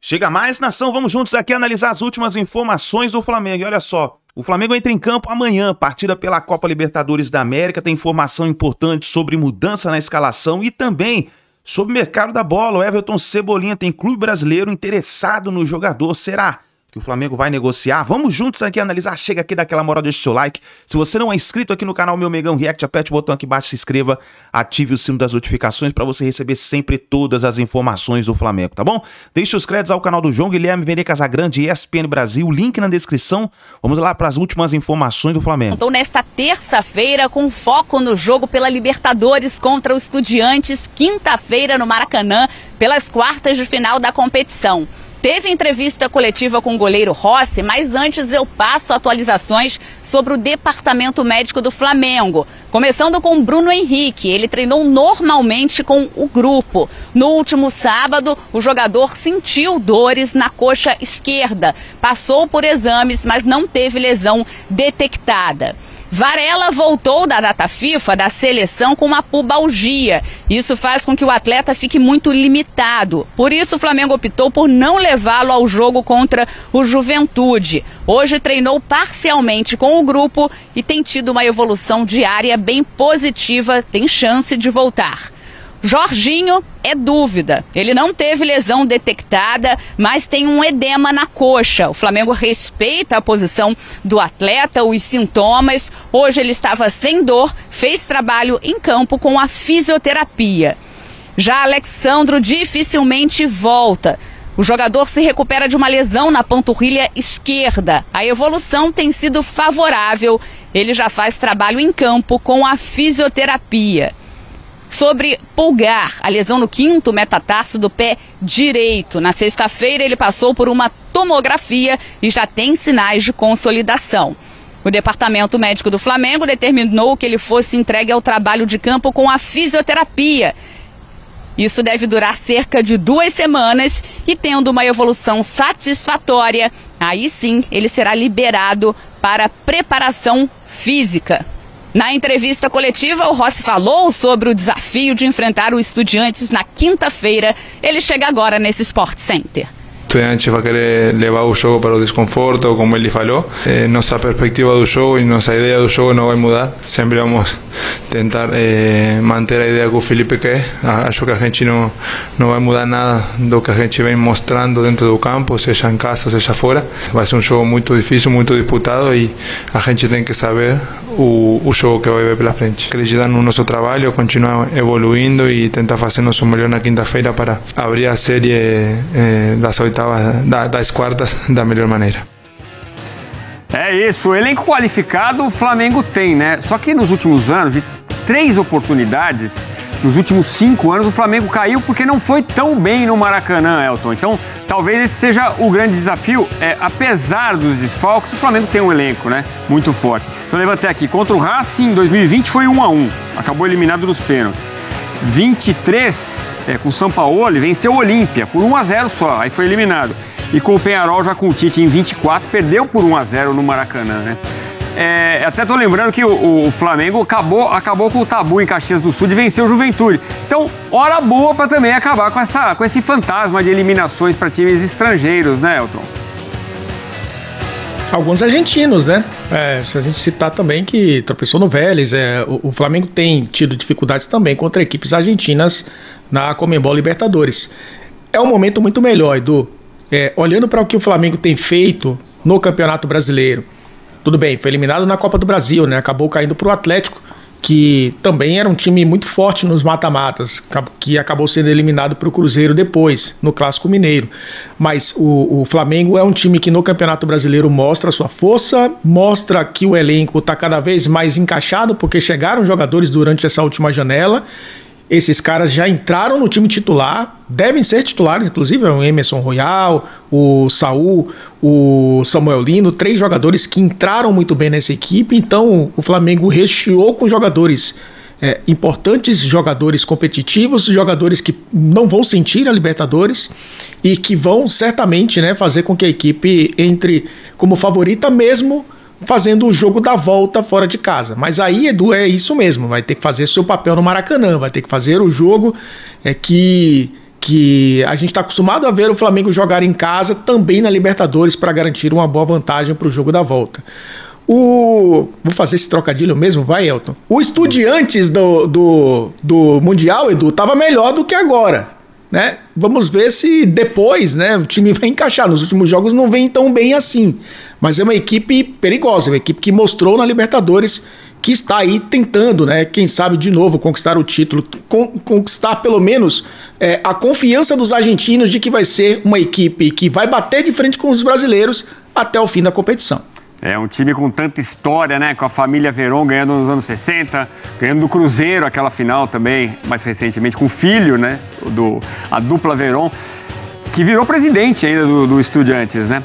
Chega mais, nação, vamos juntos aqui analisar as últimas informações do Flamengo. E olha só, o Flamengo entra em campo amanhã, partida pela Copa Libertadores da América. Tem informação importante sobre mudança na escalação e também sobre o mercado da bola. O Everton Cebolinha tem clube brasileiro interessado no jogador. Será que o Flamengo vai negociar? Vamos juntos aqui analisar. Chega aqui, dá aquela moral, deixa o seu like. Se você não é inscrito aqui no canal Meu Megão React, aperte o botão aqui embaixo, se inscreva, ative o sino das notificações para você receber sempre todas as informações do Flamengo, tá bom? Deixe os créditos ao canal do João Guilherme Vene Casagrande e ESPN Brasil, link na descrição. Vamos lá para as últimas informações do Flamengo. Então, nesta terça-feira, com foco no jogo pela Libertadores contra os Estudiantes, quinta-feira no Maracanã, pelas quartas de final da competição. Teve entrevista coletiva com o goleiro Rossi, mas antes eu passo atualizações sobre o departamento médico do Flamengo. Começando com Bruno Henrique, ele treinou normalmente com o grupo. No último sábado, o jogador sentiu dores na coxa esquerda. Passou por exames, mas não teve lesão detectada. Varela voltou da data FIFA da seleção com uma pubalgia. Isso faz com que o atleta fique muito limitado. Por isso, o Flamengo optou por não levá-lo ao jogo contra o Juventude. Hoje treinou parcialmente com o grupo e tem tido uma evolução diária bem positiva, tem chance de voltar. Jorginho é dúvida. Ele não teve lesão detectada, mas tem um edema na coxa. O Flamengo respeita a posição do atleta, os sintomas. Hoje ele estava sem dor, fez trabalho em campo com a fisioterapia. Já Alexandro dificilmente volta. O jogador se recupera de uma lesão na panturrilha esquerda. A evolução tem sido favorável. Ele já faz trabalho em campo com a fisioterapia. Sobre Pulgar, a lesão no quinto metatarso do pé direito. Na sexta-feira ele passou por uma tomografia e já tem sinais de consolidação. O departamento médico do Flamengo determinou que ele fosse entregue ao trabalho de campo com a fisioterapia. Isso deve durar cerca de 2 semanas e, tendo uma evolução satisfatória, aí sim ele será liberado para preparação física. Na entrevista coletiva, o Rossi falou sobre o desafio de enfrentar o Estudiantes na quinta-feira. Ele chega agora nesse Sport Center. Estudiantes vai querer levar o jogo para o desconforto, como ele falou. Nossa perspectiva do jogo e nossa ideia do jogo não vai mudar. Sempre vamos tentar manter a ideia que o Felipe quer. Acho que a gente não vai mudar nada do que a gente vem mostrando dentro do campo, seja em casa, seja fora. Vai ser um jogo muito difícil, muito disputado e a gente tem que saber o jogo que vai ver pela frente. Acreditar no nosso trabalho, continuar evoluindo e tentar fazer nosso melhor na quinta-feira para abrir a série das quartas da melhor maneira. É isso, o elenco qualificado o Flamengo tem, né? Só que nos últimos anos, de 3 oportunidades, nos últimos 5 anos, o Flamengo caiu porque não foi tão bem no Maracanã, Elton. Então, talvez esse seja o grande desafio. Apesar dos desfalques, o Flamengo tem um elenco, né, muito forte. Então, levantei aqui. Contra o Racing, em 2020, foi 1-1. Acabou eliminado nos pênaltis. 23, com o Sampaoli, venceu o Olímpia por 1-0 só. Aí foi eliminado. E com o Peñarol, já com o Tite em 24, perdeu por 1-0 no Maracanã, né? Até tô lembrando que o Flamengo acabou com o tabu em Caxias do Sul de vencer o Juventude. Então, hora boa para também acabar com esse fantasma de eliminações para times estrangeiros, né, Elton? Alguns argentinos, né? Se a gente citar também que tropeçou no Vélez, o Flamengo tem tido dificuldades também contra equipes argentinas na Conmebol Libertadores. É um momento muito melhor, Edu. Olhando para o que o Flamengo tem feito no Campeonato Brasileiro, tudo bem, foi eliminado na Copa do Brasil, né? Acabou caindo para o Atlético, que também era um time muito forte nos mata-matas, que acabou sendo eliminado para o Cruzeiro depois, no Clássico Mineiro. Mas o Flamengo é um time que no Campeonato Brasileiro mostra a sua força, mostra que o elenco está cada vez mais encaixado, porque chegaram jogadores durante essa última janela. Esses caras já entraram no time titular, devem ser titulares, inclusive o Emerson Royal, o Saul, o Samuel Lino, 3 jogadores que entraram muito bem nessa equipe. Então o Flamengo recheou com jogadores importantes, jogadores competitivos, jogadores que não vão sentir a Libertadores e que vão certamente, né, fazer com que a equipe entre como favorita mesmo fazendo o jogo da volta fora de casa. Mas aí, Edu, é isso mesmo, vai ter que fazer seu papel no Maracanã, vai ter que fazer o jogo que que a gente está acostumado a ver o Flamengo jogar em casa também na Libertadores para garantir uma boa vantagem para o jogo da volta. Vou fazer esse trocadilho mesmo, vai, Elton. O Estudiantes do Mundial, Edu, estava melhor do que agora, né? Vamos ver se depois, né, o time vai encaixar. Nos últimos jogos não vem tão bem assim, mas é uma equipe perigosa, uma equipe que mostrou na Libertadores que está aí tentando, né, quem sabe de novo conquistar o título, conquistar pelo menos a confiança dos argentinos de que vai ser uma equipe que vai bater de frente com os brasileiros até o fim da competição. É um time com tanta história, né? Com a família Verón ganhando nos anos 60, ganhando do Cruzeiro aquela final também, mais recentemente, com o filho, né? A dupla Verón, que virou presidente ainda do Estudiantes, né?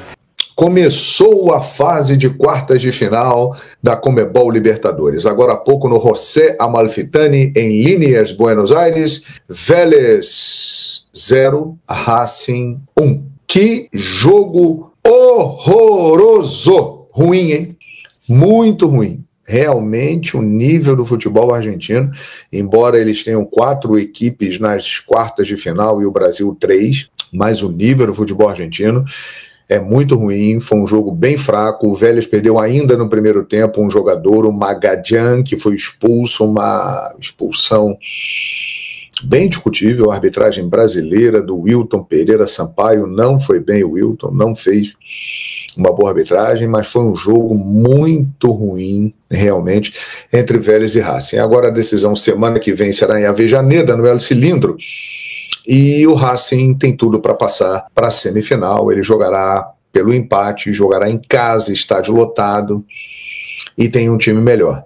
Começou a fase de quartas de final da Conmebol Libertadores. Agora há pouco no José Amalfitani, em Liniers, Buenos Aires, Vélez 0, Racing 1. Que jogo horroroso! Ruim, hein? Muito ruim. Realmente o nível do futebol argentino, embora eles tenham 4 equipes nas quartas de final e o Brasil 3, mas o nível do futebol argentino é muito ruim. Foi um jogo bem fraco. O Vélez perdeu ainda no primeiro tempo um jogador, o Magadian, que foi expulso, uma expulsão bem discutível. A arbitragem brasileira do Wilton Pereira Sampaio não foi bem. O Wilton não fez uma boa arbitragem, mas foi um jogo muito ruim, realmente, entre Vélez e Racing. Agora a decisão semana que vem será em Avejaneda, no El Cilindro, e o Racing tem tudo para passar para a semifinal. Ele jogará pelo empate, jogará em casa, estádio lotado, e tem um time melhor.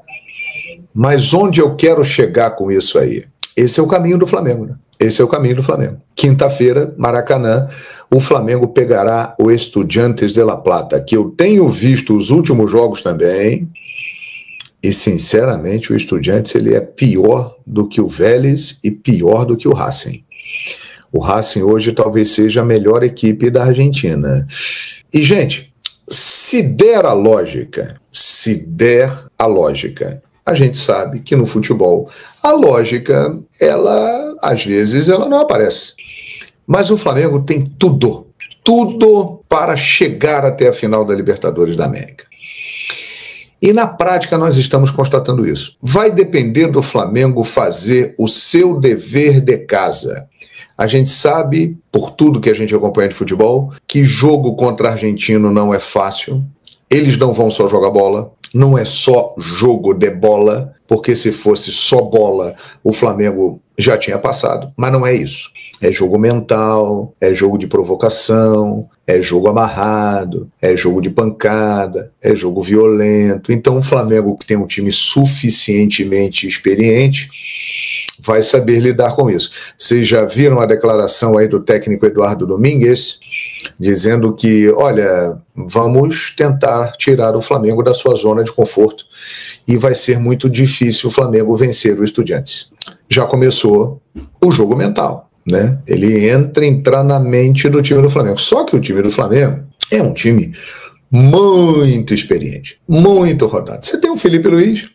Mas onde eu quero chegar com isso aí? Esse é o caminho do Flamengo, né? Esse é o caminho do Flamengo. Quinta-feira, Maracanã, o Flamengo pegará o Estudiantes de La Plata, que eu tenho visto os últimos jogos também, e sinceramente o Estudiantes ele é pior do que o Vélez e pior do que o Racing. O Racing hoje talvez seja a melhor equipe da Argentina. E, gente, se der a lógica, a gente sabe que no futebol a lógica, ela às vezes ela não aparece. Mas o Flamengo tem tudo para chegar até a final da Libertadores da América. E na prática nós estamos constatando isso. Vai depender do Flamengo fazer o seu dever de casa. A gente sabe, por tudo que a gente acompanha de futebol, que jogo contra argentino não é fácil. Eles não vão só jogar bola. Não é só jogo de bola, porque se fosse só bola, o Flamengo já tinha passado. Mas não é isso. É jogo mental, é jogo de provocação, é jogo amarrado, é jogo de pancada, é jogo violento. Então o Flamengo, que tem um time suficientemente experiente, vai saber lidar com isso. Vocês já viram a declaração aí do técnico Eduardo Domingues, dizendo que, olha, vamos tentar tirar o Flamengo da sua zona de conforto e vai ser muito difícil o Flamengo vencer o Estudiantes. Já começou o jogo mental, né? Ele entrar na mente do time do Flamengo. Só que o time do Flamengo é um time muito experiente, muito rodado. Você tem o Felipe Luiz,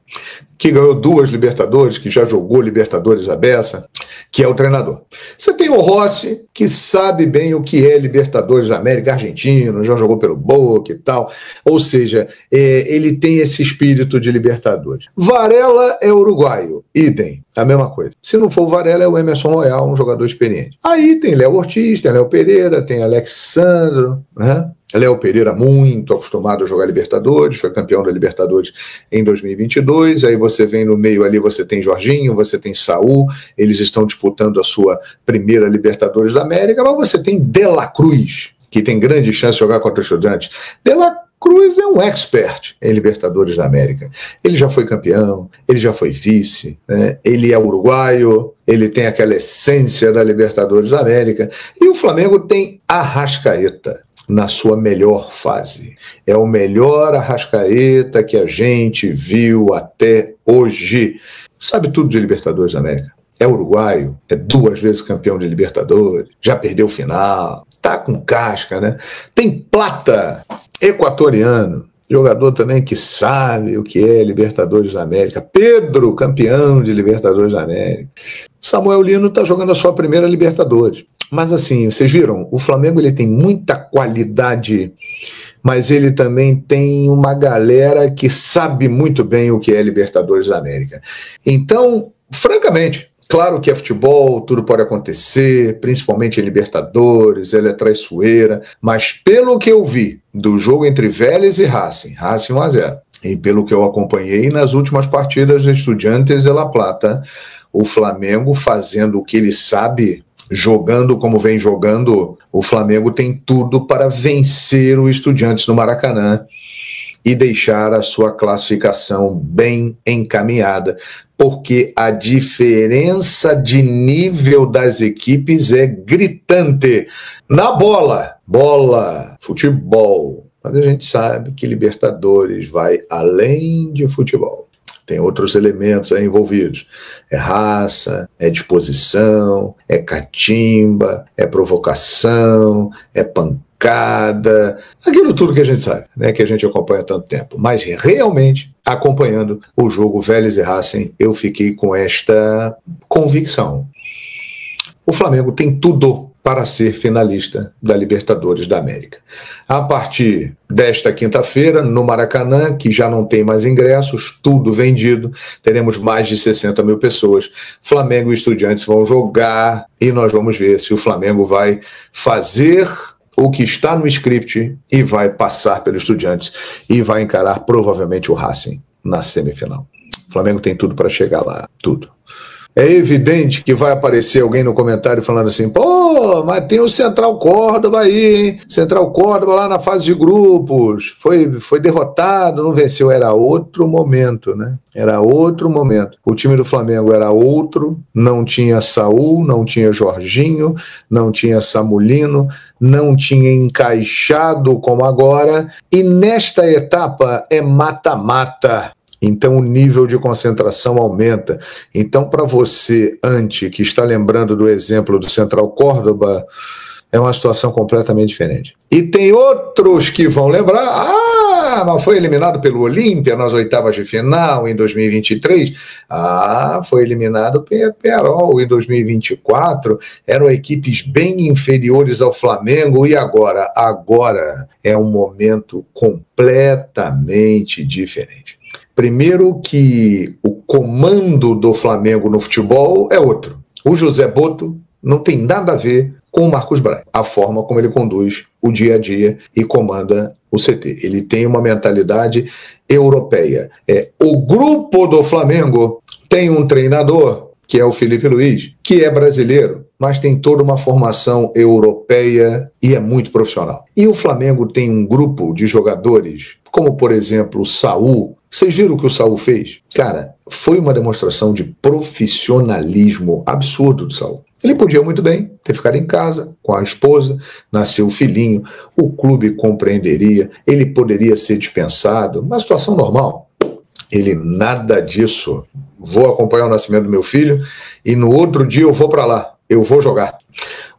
que ganhou 2 Libertadores, que já jogou Libertadores à beça, que é o treinador. Você tem o Rossi, que sabe bem o que é Libertadores da América, argentino, já jogou pelo Boca e tal. Ou seja, ele tem esse espírito de Libertadores. Varela é uruguaio, idem, a mesma coisa. Se não for o Varela, é o Emerson Royal, um jogador experiente. Aí tem Léo Ortiz, tem Léo Pereira, tem Alexandro, né? Léo Pereira muito acostumado a jogar Libertadores, foi campeão da Libertadores em 2022, aí você vem no meio ali, você tem Jorginho, você tem Saúl, eles estão disputando a sua primeira Libertadores da América, mas você tem De La Cruz, que tem grande chance de jogar contra o Estudiantes. De La Cruz é um expert em Libertadores da América. Ele já foi campeão, ele já foi vice, né? Ele é uruguaio, ele tem aquela essência da Libertadores da América, e o Flamengo tem Arrascaeta na sua melhor fase. É o melhor Arrascaeta que a gente viu até hoje. Sabe tudo de Libertadores da América. É uruguaio, é 2 vezes campeão de Libertadores, já perdeu o final, tá com casca, né? Tem Plata, equatoriano, jogador também que sabe o que é Libertadores da América. Pedro, campeão de Libertadores da América. Samuel Lino está jogando a sua primeira Libertadores. Mas assim, vocês viram, o Flamengo ele tem muita qualidade, mas ele também tem uma galera que sabe muito bem o que é Libertadores da América. Então, francamente, claro que é futebol, tudo pode acontecer, principalmente em Libertadores, ela é traiçoeira, mas pelo que eu vi do jogo entre Vélez e Racing 1-0, e pelo que eu acompanhei nas últimas partidas do Estudiantes de La Plata, o Flamengo fazendo o que ele sabe, jogando como vem jogando, o Flamengo tem tudo para vencer o Estudiantes no Maracanã e deixar a sua classificação bem encaminhada, porque a diferença de nível das equipes é gritante. Na bola, futebol, mas a gente sabe que Libertadores vai além de futebol. Tem outros elementos aí envolvidos. É raça, é disposição, é catimba, é provocação, é pancada, aquilo tudo que a gente sabe, né, que a gente acompanha há tanto tempo. Mas realmente, acompanhando o jogo Vélez e Racing, eu fiquei com esta convicção. O Flamengo tem tudo para ser finalista da Libertadores da América. A partir desta quinta-feira, no Maracanã, que já não tem mais ingressos, tudo vendido, teremos mais de 60 mil pessoas. Flamengo e Estudiantes vão jogar e nós vamos ver se o Flamengo vai fazer o que está no script e vai passar pelo Estudiantes e vai encarar provavelmente o Racing na semifinal. O Flamengo tem tudo para chegar lá, tudo. É evidente que vai aparecer alguém no comentário falando assim, pô, mas tem o Central Córdoba aí, hein? Central Córdoba lá na fase de grupos, foi derrotado, não venceu. Era outro momento, né? Era outro momento. O time do Flamengo era outro, não tinha Saul, não tinha Jorginho, não tinha Samulino, não tinha encaixado como agora, e nesta etapa é mata-mata. Então o nível de concentração aumenta. Então, para você, que está lembrando do exemplo do Central Córdoba, é uma situação completamente diferente. E tem outros que vão lembrar, mas foi eliminado pelo Olímpia nas oitavas de final em 2023. Foi eliminado pelo Peñarol em 2024. Eram equipes bem inferiores ao Flamengo. E agora? Agora é um momento completamente diferente. Primeiro que o comando do Flamengo no futebol é outro. O José Botto não tem nada a ver com o Marcos Braz. A forma como ele conduz o dia a dia e comanda o CT. Ele tem uma mentalidade europeia. O grupo do Flamengo tem um treinador, que é o Felipe Luiz, que é brasileiro, mas tem toda uma formação europeia e é muito profissional. E o Flamengo tem um grupo de jogadores, como por exemplo o Saul. Vocês viram o que o Saul fez? Cara, foi uma demonstração de profissionalismo absurdo do Saul. Ele podia muito bem ter ficado em casa com a esposa, nasceu o filhinho, o clube compreenderia, ele poderia ser dispensado, uma situação normal. Ele nada disso. Vou acompanhar o nascimento do meu filho e no outro dia eu vou para lá, eu vou jogar.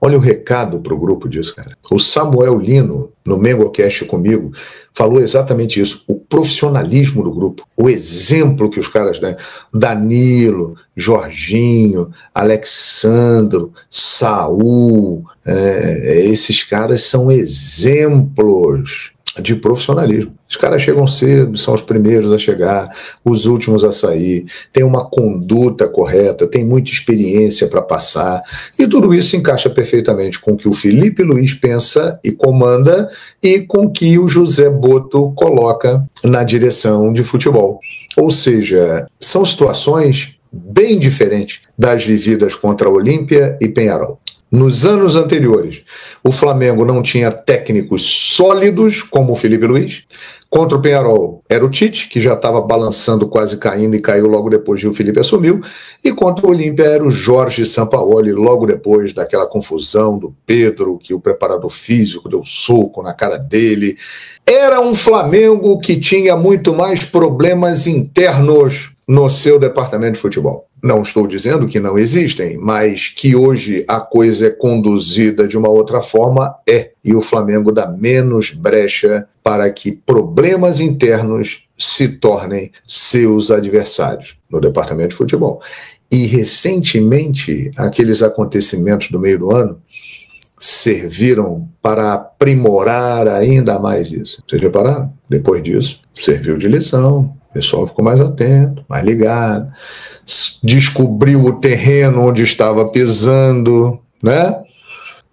Olha o recado para o grupo disso, cara. O Samuel Lino, no MengoCast comigo, falou exatamente isso. O profissionalismo do grupo, o exemplo que os caras dão. Danilo, Jorginho, Alexandro, Saul, esses caras são exemplos de profissionalismo. Os caras chegam cedo, são os primeiros a chegar, os últimos a sair, tem uma conduta correta, tem muita experiência para passar, e tudo isso se encaixa perfeitamente com o que o Felipe Luiz pensa e comanda e com o que o José Botto coloca na direção de futebol. Ou seja, são situações bem diferentes das vividas contra a Olímpia e Peñarol. Nos anos anteriores, o Flamengo não tinha técnicos sólidos como o Felipe Luiz. Contra o Peñarol era o Tite, que já estava balançando, quase caindo, e caiu logo depois que o Felipe assumiu. E contra o Olímpia era o Jorge Sampaoli, logo depois daquela confusão do Pedro, que o preparador físico deu soco na cara dele. Era um Flamengo que tinha muito mais problemas internos no seu departamento de futebol. Não estou dizendo que não existem, mas que hoje a coisa é conduzida de uma outra forma, e o Flamengo dá menos brecha para que problemas internos se tornem seus adversários no departamento de futebol. E recentemente, aqueles acontecimentos do meio do ano, serviram para aprimorar ainda mais isso. Vocês repararam? Depois disso, serviu de lição. O pessoal ficou mais atento, mais ligado, descobriu o terreno onde estava pisando, né?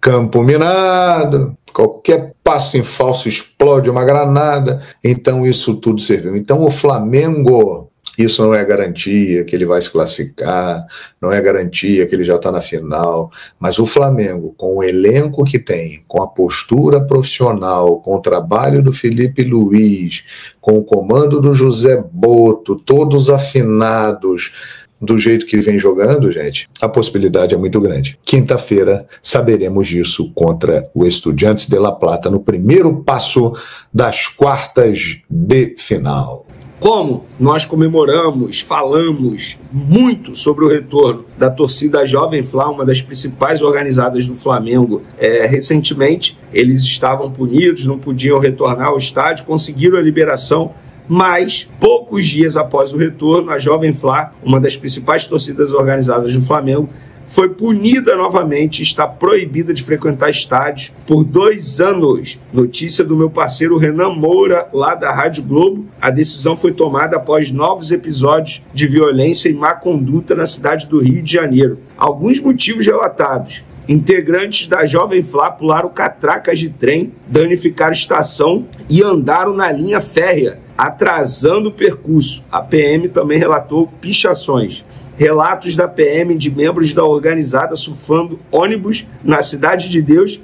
Campo minado, qualquer passo em falso explode uma granada. Então isso tudo serviu. Então o Flamengo, isso não é garantia que ele vai se classificar, não é garantia que ele já está na final, mas o Flamengo, com o elenco que tem, com a postura profissional, com o trabalho do Felipe Luiz, com o comando do José Boto, todos afinados, do jeito que vem jogando, gente, a possibilidade é muito grande. Quinta-feira saberemos disso contra o Estudiantes de La Plata, no primeiro passo das quartas de final. Como nós comemoramos, falamos muito sobre o retorno da torcida Jovem Flá, uma das principais organizadas do Flamengo. Recentemente, eles estavam punidos, não podiam retornar ao estádio, conseguiram a liberação, mas poucos dias após o retorno, a Jovem Flá, uma das principais torcidas organizadas do Flamengo, foi punida novamente, está proibida de frequentar estádios por 2 anos. Notícia do meu parceiro Renan Moura, lá da Rádio Globo. A decisão foi tomada após novos episódios de violência e má conduta na cidade do Rio de Janeiro. Alguns motivos relatados: integrantes da Jovem Flá pularam catracas de trem, danificaram estação e andaram na linha férrea, atrasando o percurso. A PM também relatou pichações. Relatos da PM de membros da organizada surfando ônibus na Cidade de Deus,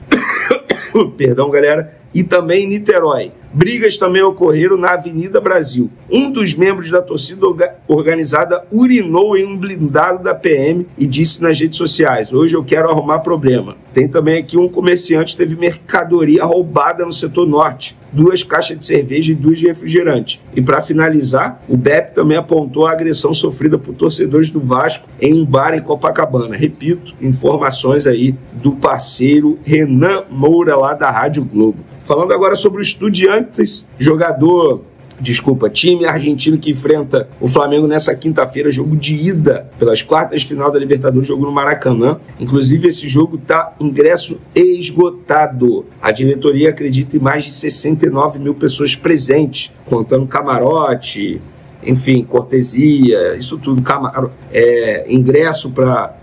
perdão, galera, e também em Niterói. Brigas também ocorreram na Avenida Brasil. Um dos membros da torcida organizada urinou em um blindado da PM e disse nas redes sociais: hoje eu quero arrumar problema. Tem também aqui um comerciante que teve mercadoria roubada no setor norte, 2 caixas de cerveja e 2 de refrigerante. E para finalizar, o BEP também apontou a agressão sofrida por torcedores do Vasco em um bar em Copacabana. Repito, informações aí do parceiro Renan Moura, lá da Rádio Globo. Falando agora sobre o Estudiantes, time argentino que enfrenta o Flamengo nessa quinta-feira, jogo de ida pelas quartas de final da Libertadores, jogo no Maracanã. Inclusive, esse jogo está ingresso esgotado. A diretoria acredita em mais de 69 mil pessoas presentes, contando camarote, enfim, cortesia, isso tudo, ingresso para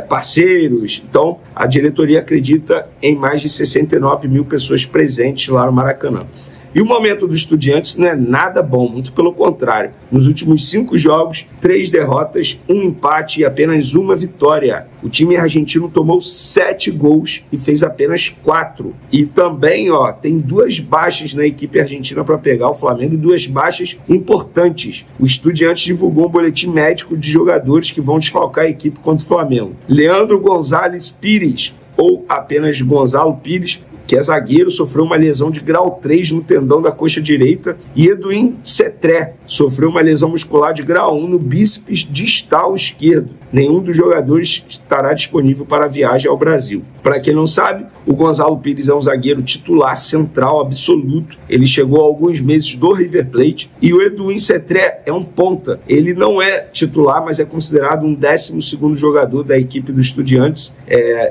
parceiros. Então, a diretoria acredita em mais de 69 mil pessoas presentes lá no Maracanã. E o momento dos Estudiantes não é nada bom, muito pelo contrário. Nos últimos 5 jogos, 3 derrotas, 1 empate e apenas 1 vitória. O time argentino tomou 7 gols e fez apenas 4. E também, tem 2 baixas na equipe argentina para pegar o Flamengo e 2 baixas importantes. O Estudiantes divulgou um boletim médico de jogadores que vão desfalcar a equipe contra o Flamengo. Leandro Gonzalez Pires, ou apenas Gonzalo Pires, que é zagueiro, sofreu uma lesão de grau 3 no tendão da coxa direita, e Edwin Cetré sofreu uma lesão muscular de grau 1 no bíceps distal esquerdo. Nenhum dos jogadores estará disponível para a viagem ao Brasil. Para quem não sabe, o Gonzalo Pires é um zagueiro titular central absoluto. Ele chegou há alguns meses do River Plate. E o Edwin Cetré é um ponta. Ele não é titular, mas é considerado um 12º jogador da equipe do Estudiantes.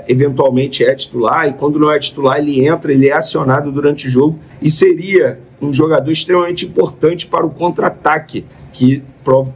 Eventualmente é titular, e quando não é titular ele entra, ele é acionado durante o jogo e seria um jogador extremamente importante para o contra-ataque, que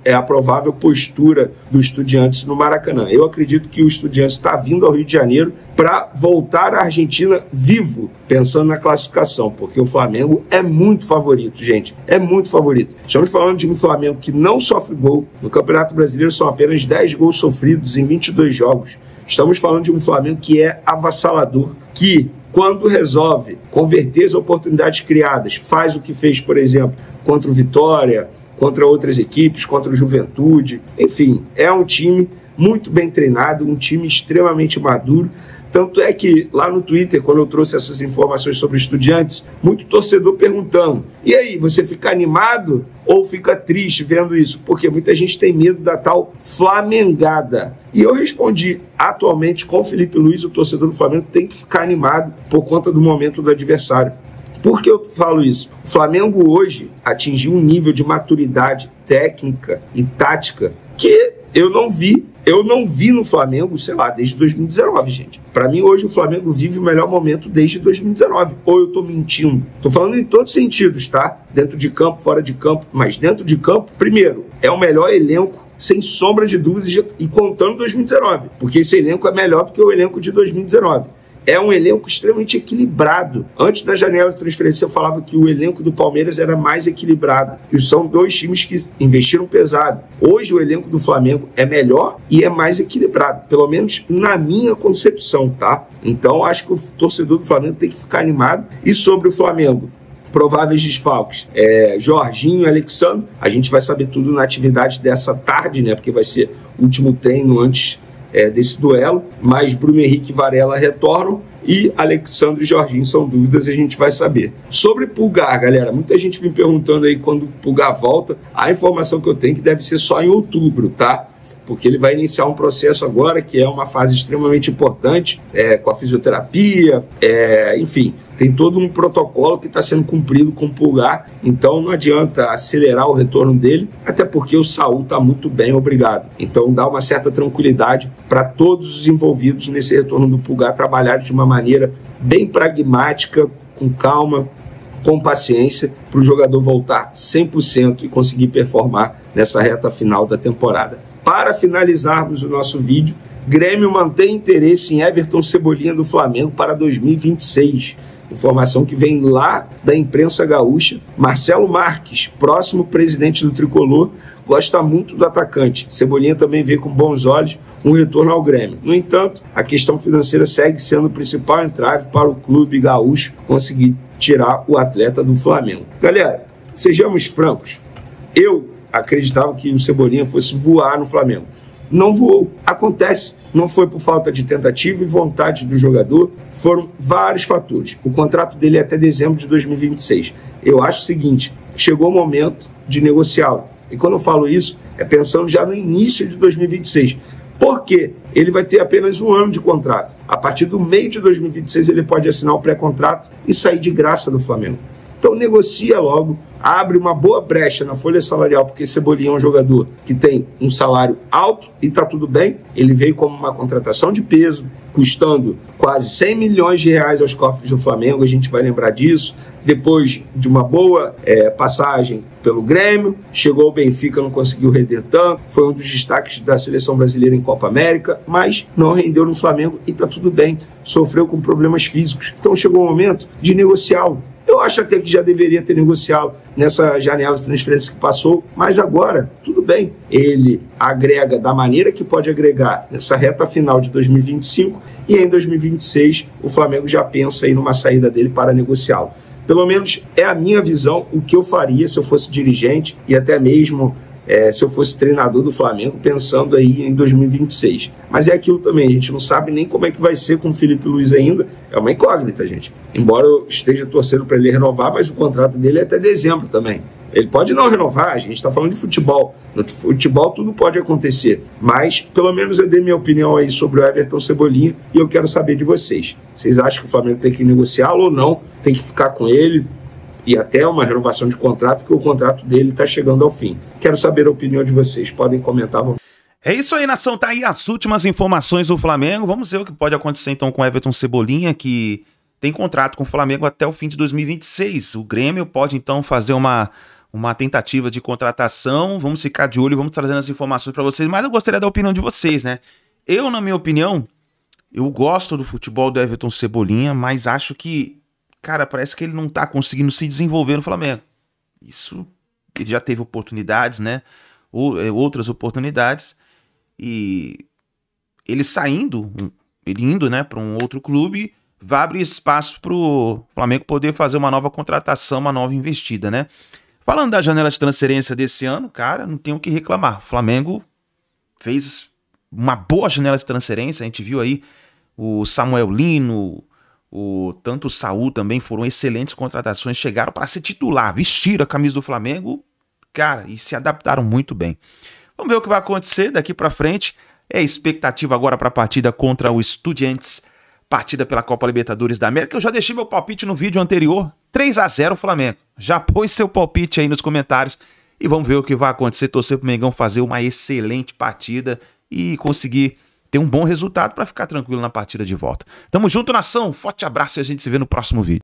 é a provável postura do Estudiantes no Maracanã. Eu acredito que o Estudiantes está vindo ao Rio de Janeiro para voltar à Argentina vivo, pensando na classificação, porque o Flamengo é muito favorito, gente, é muito favorito. Estamos falando de um Flamengo que não sofre gol. No Campeonato Brasileiro são apenas 10 gols sofridos em 22 jogos. Estamos falando de um Flamengo que é avassalador, que quando resolve converter as oportunidades criadas, faz o que fez, por exemplo, contra o Vitória, contra outras equipes, contra o Juventude. Enfim, é um time muito bem treinado, um time extremamente maduro. Tanto é que lá no Twitter, quando eu trouxe essas informações sobre Estudiantes, muito torcedor perguntando: e aí, você fica animado ou fica triste vendo isso? Porque muita gente tem medo da tal flamengada. E eu respondi: atualmente, com o Felipe Luiz, o torcedor do Flamengo tem que ficar animado por conta do momento do adversário. Por que eu falo isso? O Flamengo hoje atingiu um nível de maturidade técnica e tática que Eu não vi no Flamengo, sei lá, desde 2019, gente. Para mim, hoje, o Flamengo vive o melhor momento desde 2019. Ou eu tô mentindo? Tô falando em todos os sentidos, tá? Dentro de campo, fora de campo. Mas dentro de campo, primeiro, é o melhor elenco, sem sombra de dúvidas, e contando 2019. Porque esse elenco é melhor do que o elenco de 2019. É um elenco extremamente equilibrado. Antes da janela de transferência, eu falava que o elenco do Palmeiras era mais equilibrado. E são dois times que investiram pesado. Hoje, o elenco do Flamengo é melhor e é mais equilibrado. Pelo menos na minha concepção, tá? Então, acho que o torcedor do Flamengo tem que ficar animado. E sobre o Flamengo, prováveis desfalques, Jorginho e Alexandre, a gente vai saber tudo na atividade dessa tarde, né? Porque vai ser o último treino antes desse duelo, mas Bruno Henrique e Varela retornam e Alexandre e Jorginho são dúvidas e a gente vai saber. Sobre Pulgar, galera, muita gente me perguntando aí quando o Pulgar volta. A informação que eu tenho é que deve ser só em outubro, tá? Porque ele vai iniciar um processo agora que é uma fase extremamente importante, com a fisioterapia, enfim, tem todo um protocolo que está sendo cumprido com o Pulgar, então não adianta acelerar o retorno dele, até porque o Saúl está muito bem, obrigado. Então dá uma certa tranquilidade para todos os envolvidos nesse retorno do Pulgar trabalharem de uma maneira bem pragmática, com calma, com paciência, para o jogador voltar 100% e conseguir performar nessa reta final da temporada. Para finalizarmos o nosso vídeo, Grêmio mantém interesse em Everton Cebolinha do Flamengo para 2026. Informação que vem lá da imprensa gaúcha. Marcelo Marques, próximo presidente do Tricolor, gosta muito do atacante. Cebolinha também vê com bons olhos um retorno ao Grêmio. No entanto, a questão financeira segue sendo o principal entrave para o clube gaúcho conseguir tirar o atleta do Flamengo. Galera, sejamos francos. Eu acreditava que o Cebolinha fosse voar no Flamengo. Não voou. Acontece. Não foi por falta de tentativa e vontade do jogador. Foram vários fatores. O contrato dele é até dezembro de 2026. Eu acho o seguinte, chegou o momento de negociá-lo. E quando eu falo isso, é pensando já no início de 2026. Por quê? Ele vai ter apenas um ano de contrato. A partir do meio de 2026 ele pode assinar o pré-contrato e sair de graça do Flamengo. Então negocia logo, abre uma boa brecha na folha salarial, porque Cebolinha é um jogador que tem um salário alto e está tudo bem. Ele veio como uma contratação de peso, custando quase 100 milhões de reais aos cofres do Flamengo, a gente vai lembrar disso. Depois de uma boa passagem pelo Grêmio, chegou ao Benfica, não conseguiu render tanto, foi um dos destaques da seleção brasileira em Copa América, mas não rendeu no Flamengo e está tudo bem, sofreu com problemas físicos. Então chegou o momento de negociá-lo. Eu acho até que já deveria ter negociado nessa janela de transferência que passou, mas agora, tudo bem. Ele agrega da maneira que pode agregar nessa reta final de 2025 e em 2026 o Flamengo já pensa aí numa saída dele para negociá-lo. Pelo menos é a minha visão, o que eu faria se eu fosse dirigente e até mesmo se eu fosse treinador do Flamengo, pensando aí em 2026. Mas é aquilo também, a gente não sabe nem como é que vai ser com o Felipe Luiz ainda, é uma incógnita, gente. Embora eu esteja torcendo para ele renovar, mas o contrato dele é até dezembro também. Ele pode não renovar, a gente está falando de futebol. No futebol tudo pode acontecer, mas pelo menos eu dei minha opinião aí sobre o Everton Cebolinha e eu quero saber de vocês. Vocês acham que o Flamengo tem que negociá-lo ou não? Tem que ficar com ele? E até uma renovação de contrato, porque o contrato dele está chegando ao fim. Quero saber a opinião de vocês. Podem comentar. É isso aí, nação. Tá aí as últimas informações do Flamengo. Vamos ver o que pode acontecer então com o Everton Cebolinha, que tem contrato com o Flamengo até o fim de 2026. O Grêmio pode então fazer uma tentativa de contratação. Vamos ficar de olho e vamos trazendo as informações para vocês. Mas eu gostaria da opinião de vocês, né? Eu, na minha opinião, eu gosto do futebol do Everton Cebolinha, mas acho que, cara, parece que ele não tá conseguindo se desenvolver no Flamengo. Isso, ele já teve oportunidades, né? Outras oportunidades. E ele saindo, ele indo, né, para um outro clube, vai abrir espaço pro Flamengo poder fazer uma nova contratação, uma nova investida, né? Falando da janela de transferência desse ano, cara, não tem o que reclamar. O Flamengo fez uma boa janela de transferência, a gente viu aí o Samuel Lino, tanto o Saúl também foram excelentes contratações, chegaram para ser titular, vestiram a camisa do Flamengo, cara, e se adaptaram muito bem. Vamos ver o que vai acontecer daqui para frente. É expectativa agora para a partida contra o Estudiantes, partida pela Copa Libertadores da América. Eu já deixei meu palpite no vídeo anterior, 3-0 Flamengo. Já pôs seu palpite aí nos comentários e vamos ver o que vai acontecer, torcer pro Mengão fazer uma excelente partida e conseguir ter um bom resultado para ficar tranquilo na partida de volta. Tamo junto, nação, forte abraço e a gente se vê no próximo vídeo.